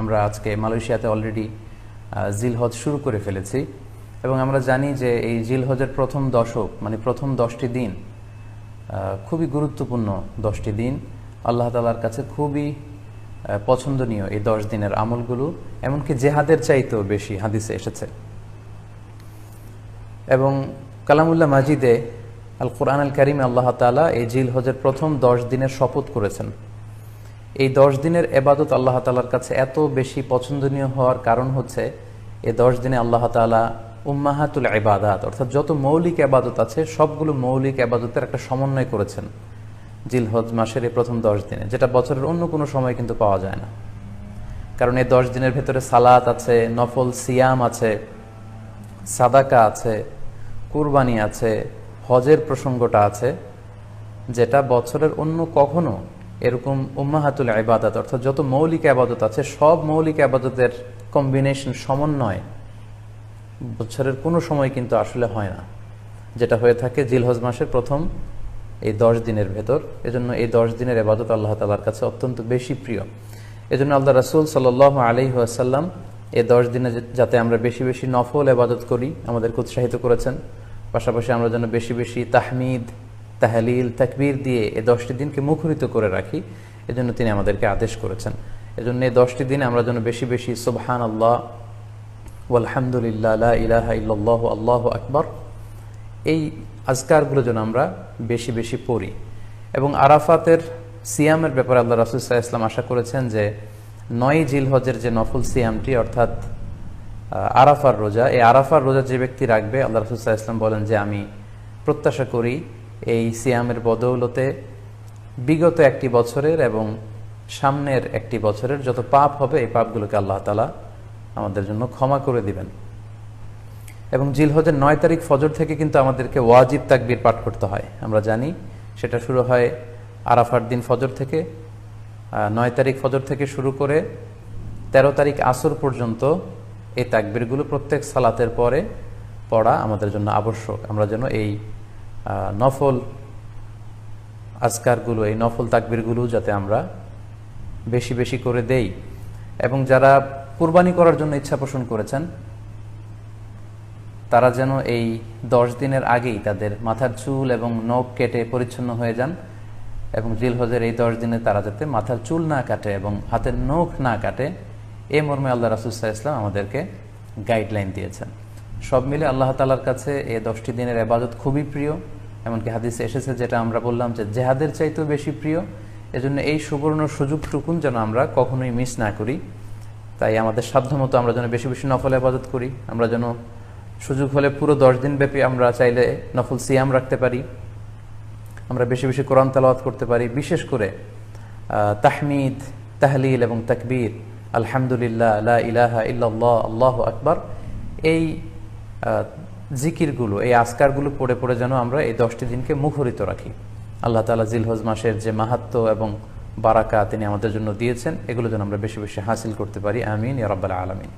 আমরা আজকে মালয়েশিয়াতে অলরেডি জিলহজ শুরু করে ফেলেছি এবং আমরা জানি যে এই জিলহজের প্রথম দশক মানে প্রথম 10টি দিন খুবই গুরুত্বপূর্ণ 10টি দিন। আল্লাহ তাআলার কাছে খুবই পছন্দনীয় এই 10 দিনের আমলগুলো, এমনকি জেহাদের চাইতেও বেশি হাদিসে এসেছে। এবং কালামুল্লাহ মাজিদে আল কোরআন আল কারিমে আল্লাহ তাআলা এই জিলহজের প্রথম 10 দিনের শপথ করেছেন। এই 10 দিনের এবাদত আল্লাহ তাআলার কাছে এত বেশি পছন্দনীয় হওয়ার কারণ হচ্ছে এই 10 দিনে আল্লাহ তাআলা উম্মাহাতুল ইবাদাত অর্থাৎ যত মৌলিক এবাদত আছে সবগুলো মৌলিক এবাদতের একটা সমন্বয় করেছেন জিলহজ মাসের এই প্রথম 10 দিনে, যেটা বছরের অন্য কোনো সময় কিন্তু পাওয়া যায় না। কারণ এই 10 দিনের ভেতরে সালাত আছে, নফল সিয়াম আছে, সাদাকা আছে, কুরবানি আছে, হজের প্রসঙ্গটা আছে, যেটা বছরের অন্য কখনো এরকম উম্মাহাতুল ইবাদাত অর্থাৎ যত মৌলিক আবাদত আছে সব মৌলিক আবাদতের কম্বিনেশন সমন্বয় বছরের কোনো সময় কিন্তু আসলে হয় না, যেটা হয়ে থাকে জিলহজ মাসের প্রথম এই 10 দিনের ভেতর। এজন্য এই 10 দিনের ইবাদত আল্লাহ তাআলার কাছে অত্যন্ত বেশি প্রিয়। এজন্য আল্লাহ রাসূল সাল্লাল্লাহু আলাইহি ওয়াসাল্লাম এই 10 দিনে যাতে আমরা বেশি বেশি নফল ইবাদত করি আমাদেরকে উৎসাহিত করেছেন। পাশাপাশি আমরা যেন বেশি বেশি তাহমিদ, তাহলিল, তাকবীর দিয়ে এই 10টি দিনকে মুখরিত করে রাখি, এজন্য তিনি আমাদেরকে আদেশ করেছেন। এজন্য এই 10টি দিনে আমরা যেন বেশি বেশি সুবহানাল্লাহ ওয়ালহামদুলিল্লাহ লা ইলাহা ইল্লাল্লাহ আল্লাহু আকবার এই আজকারগুলো যেন আমরা বেশি বেশি পড়ি। এবং আরাফাতের সিয়ামের ব্যাপারে আল্লাহ রাসূল সাল্লাল্লাহু আলাইহি ওয়াসাল্লাম আশা করেছেন যে 9 জিলহজের যে নফল সিয়ামটি অর্থাৎ আরাফার রোজা, এই আরাফার রোজা যে ব্যক্তি রাখবে আল্লাহ রাসূল সাল্লাল্লাহু আলাইহি ওয়াসাল্লাম বলেন যে আমি প্রত্যাশা করি এই সিয়ামের বদৌলতে বিগত একটি বছরের এবং সামনের একটি বছরের যত পাপ হবে এই পাপগুলোকে আল্লাহ তাআলা আমাদের জন্য ক্ষমা করে দিবেন। এবং জিলহজের 9 তারিখ ফজর থেকে কিন্তু আমাদেরকে ওয়াজিব তাকবীর পাঠ করতে হয়। আমরা জানি সেটা শুরু হয় আরাফার দিন ফজর থেকে। 9 তারিখ ফজর থেকে শুরু করে 13 তারিখ আসর পর্যন্ত এই তাকবীরগুলো প্রত্যেক সালাতের পরে পড়া আমাদের জন্য আবশ্যক। আমরা যেন এই নফল আজকারগুলো, এই নফল তাকবীরগুলো যাতে আমরা বেশি বেশি করে দেই। এবং যারা কুরবানি করার জন্য ইচ্ছা পোষণ করেছেন তারা যেন এই 10 দিনের আগেই তাদের মাথার চুল এবং নখ কেটে পরিচ্ছন্ন হয়ে যান এবং জিলহজের এই 10 দিনে তারা যাতে মাথার চুল না কাটে এবং হাতের নখ না কাটে, এই মর্মে আল্লাহ রাসূল সাল্লাল্লাহু আলাইহি ওয়াসাল্লাম আমাদেরকে গাইডলাইন দিয়েছেন। সব মিলে আল্লাহ তাআলার কাছে এই 10টি দিনের ইবাদত খুবই প্রিয়। এমনকি হাদিসে এসেছে, যেটা আমরা বললাম যে জেহাদের চাইতেও বেশি প্রিয়। এজন্য এই সুবর্ণ সুযোগটুকুন যেন আমরা কখনোই মিস না করি। তাই আমাদের সাধ্যমতো আমরা যেন বেশি বেশি নফল ইবাদত করি। আমরা যেন সুযোগ হলে পুরো 10 দিন ব্যাপী আমরা চাইলে নফল সিয়াম রাখতে পারি, আমরা বেশি বেশি কোরআন তেলাওয়াত করতে পারি। বিশেষ করে তাহমিদ, তাহলিল এবং তাকবীর, আলহামদুলিল্লাহ লা ইলাহা ইল্লাল্লাহ আল্লাহু আকবার, এই জিকিরগুলো, এই আজকারগুলো পড়ে পড়ে যেন আমরা এই 10টি দিনকে মুখরিত রাখি। আল্লাহ তাআলা জিলহজ মাসের যে মাহাত্ম্য এবং বারাকা তিনি আমাদের জন্য দিয়েছেন, এগুলো যেন আমরা বেশি বেশি হাসিল করতে পারি। আমিন ইয়া রাব্বাল আলামিন।